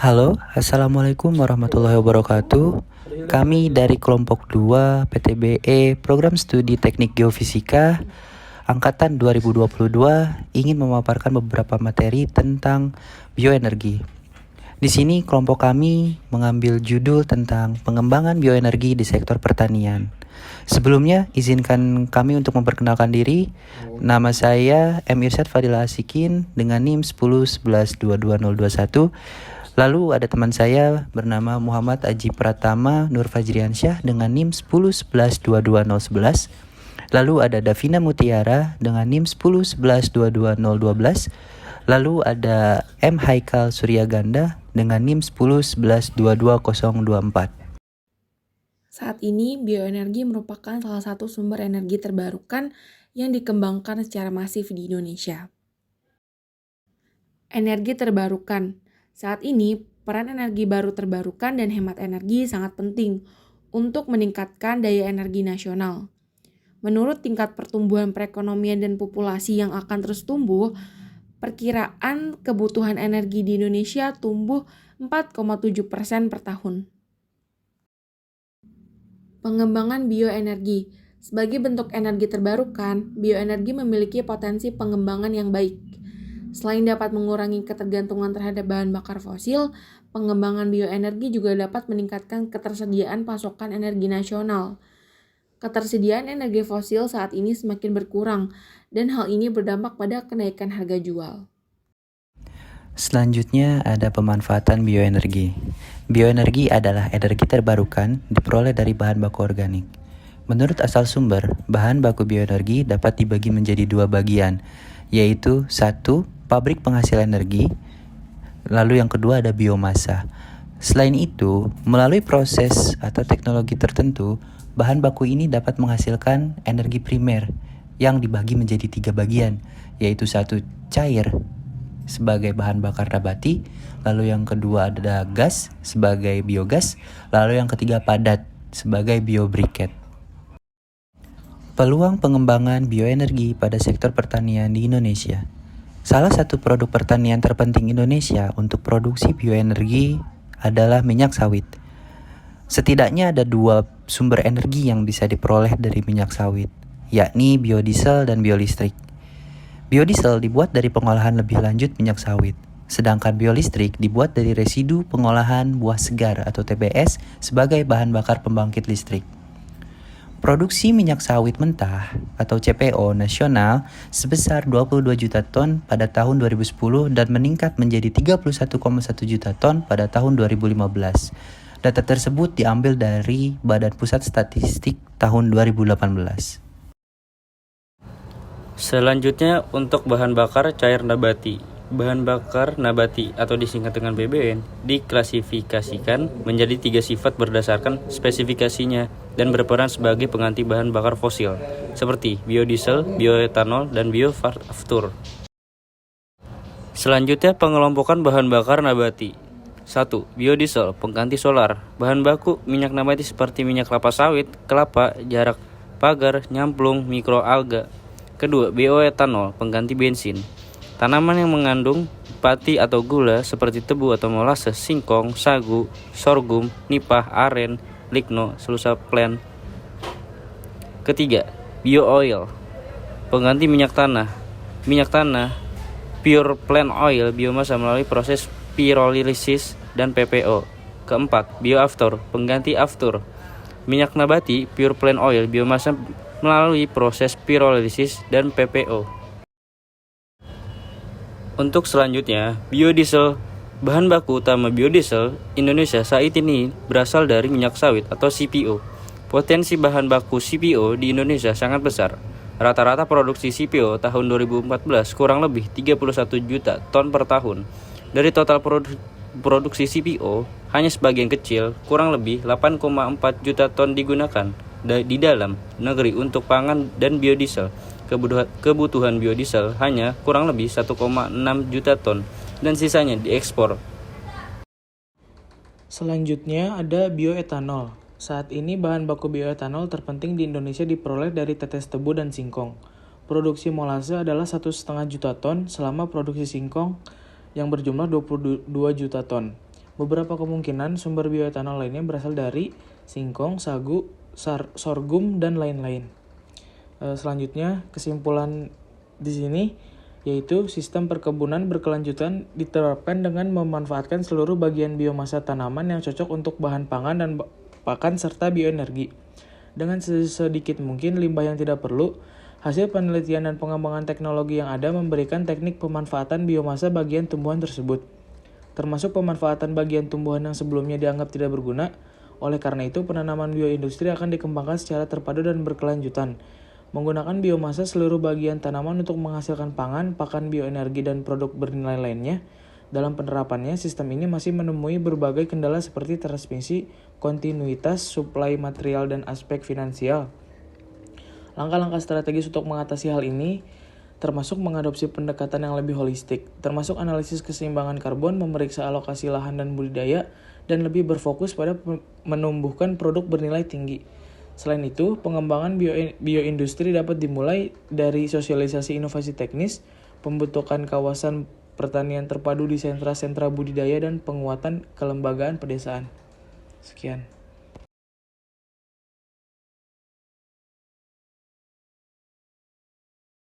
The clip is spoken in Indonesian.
Halo, Assalamualaikum warahmatullahi wabarakatuh. Kami dari kelompok 2 PTBE Program Studi Teknik Geofisika Angkatan 2022 ingin memaparkan beberapa materi tentang bioenergi. Di sini kelompok kami mengambil judul tentang pengembangan bioenergi di sektor pertanian. Sebelumnya, izinkan kami untuk memperkenalkan diri. Nama saya M. Irsyad Fadil Asikin dengan NIM 1011222021. Lalu ada teman saya bernama Muhammad Aji Pratama Nur Fajriansyah dengan NIM 1011222011. Lalu ada Davina Mutiara dengan NIM 1011222012. Lalu ada M. Haikal Suryaganda dengan NIM 1011222024. Saat ini, bioenergi merupakan salah satu sumber energi terbarukan yang dikembangkan secara masif di Indonesia. Energi terbarukan. Saat ini, peran energi baru terbarukan dan hemat energi sangat penting untuk meningkatkan daya energi nasional. Menurut tingkat pertumbuhan perekonomian dan populasi yang akan terus tumbuh, perkiraan kebutuhan energi di Indonesia tumbuh 4,7% per tahun. Pengembangan bioenergi. Sebagai bentuk energi terbarukan, bioenergi memiliki potensi pengembangan yang baik. Selain dapat mengurangi ketergantungan terhadap bahan bakar fosil, pengembangan bioenergi juga dapat meningkatkan ketersediaan pasokan energi nasional. Ketersediaan energi fosil saat ini semakin berkurang, dan hal ini berdampak pada kenaikan harga jual. Selanjutnya ada pemanfaatan bioenergi. Bioenergi adalah energi terbarukan diperoleh dari bahan baku organik. Menurut asal sumber, bahan baku bioenergi dapat dibagi menjadi dua bagian, yaitu satu, pabrik penghasil energi, lalu yang kedua ada biomasa. Selain itu, melalui proses atau teknologi tertentu, bahan baku ini dapat menghasilkan energi primer yang dibagi menjadi tiga bagian, yaitu satu, cair sebagai bahan bakar nabati, lalu yang kedua ada gas sebagai biogas, lalu yang ketiga padat sebagai biobriket. Peluang pengembangan bioenergi pada sektor pertanian di Indonesia. Salah satu produk pertanian terpenting Indonesia untuk produksi bioenergi adalah minyak sawit. Setidaknya ada dua sumber energi yang bisa diperoleh dari minyak sawit, yakni biodiesel dan biolistrik. Biodiesel dibuat dari pengolahan lebih lanjut minyak sawit, sedangkan biolistrik dibuat dari residu pengolahan buah segar atau TBS sebagai bahan bakar pembangkit listrik. Produksi minyak sawit mentah atau CPO nasional sebesar 22 juta ton pada tahun 2010 dan meningkat menjadi 31,1 juta ton pada tahun 2015. Data tersebut diambil dari Badan Pusat Statistik tahun 2018. Selanjutnya untuk bahan bakar cair nabati. Bahan bakar nabati atau disingkat dengan BBN diklasifikasikan menjadi tiga sifat berdasarkan spesifikasinya dan berperan sebagai pengganti bahan bakar fosil seperti biodiesel, bioetanol, dan bioaftur. Selanjutnya pengelompokan bahan bakar nabati. 1. Biodiesel, pengganti solar. Bahan baku minyak nabati seperti minyak kelapa sawit, kelapa, jarak pagar, nyamplung, mikroalga. Kedua, bioetanol, pengganti bensin. Tanaman yang mengandung pati atau gula seperti tebu atau molasses, singkong, sagu, sorghum, nipah, aren, ligno, selusa plant. Ketiga, bio-oil, pengganti minyak tanah. Minyak tanah, pure plant oil, biomasa melalui proses pirolisis dan PPO. Keempat, bioaftur, pengganti aftur. Minyak nabati, pure plant oil, biomasa melalui proses pirolisis dan PPO. Untuk selanjutnya, biodiesel. Bahan baku utama biodiesel Indonesia saat ini berasal dari minyak sawit atau CPO. Potensi bahan baku CPO di Indonesia sangat besar. Rata-rata produksi CPO tahun 2014 kurang lebih 31 juta ton per tahun. Dari total produksi CPO, hanya sebagian kecil, kurang lebih 8,4 juta ton digunakan di dalam negeri untuk pangan dan biodiesel. Kebutuhan biodiesel hanya kurang lebih 1,6 juta ton dan sisanya diekspor. Selanjutnya ada bioetanol. Saat ini bahan baku bioetanol terpenting di Indonesia diperoleh dari tetes tebu dan singkong. Produksi molase adalah 1,5 juta ton selama produksi singkong yang berjumlah 22 juta ton. Beberapa kemungkinan sumber bioetanol lainnya berasal dari singkong, sagu, sorghum, dan lain-lain. Selanjutnya, kesimpulan di sini yaitu sistem perkebunan berkelanjutan diterapkan dengan memanfaatkan seluruh bagian biomasa tanaman yang cocok untuk bahan pangan dan pakan serta bioenergi. Dengan sedikit mungkin limbah yang tidak perlu, hasil penelitian dan pengembangan teknologi yang ada memberikan teknik pemanfaatan biomasa bagian tumbuhan tersebut, termasuk pemanfaatan bagian tumbuhan yang sebelumnya dianggap tidak berguna. Oleh karena itu, penanaman bioindustri akan dikembangkan secara terpadu dan berkelanjutan, menggunakan biomasa seluruh bagian tanaman untuk menghasilkan pangan, pakan, bioenergi, dan produk bernilai lainnya. Dalam penerapannya, sistem ini masih menemui berbagai kendala seperti transmisi, kontinuitas, suplai material, dan aspek finansial. Langkah-langkah strategis untuk mengatasi hal ini termasuk mengadopsi pendekatan yang lebih holistik, termasuk analisis keseimbangan karbon, memeriksa alokasi lahan dan budidaya, dan lebih berfokus pada menumbuhkan produk bernilai tinggi. Selain itu, pengembangan bioindustri dapat dimulai dari sosialisasi inovasi teknis, pembentukan kawasan pertanian terpadu di sentra-sentra budidaya, dan penguatan kelembagaan pedesaan. Sekian.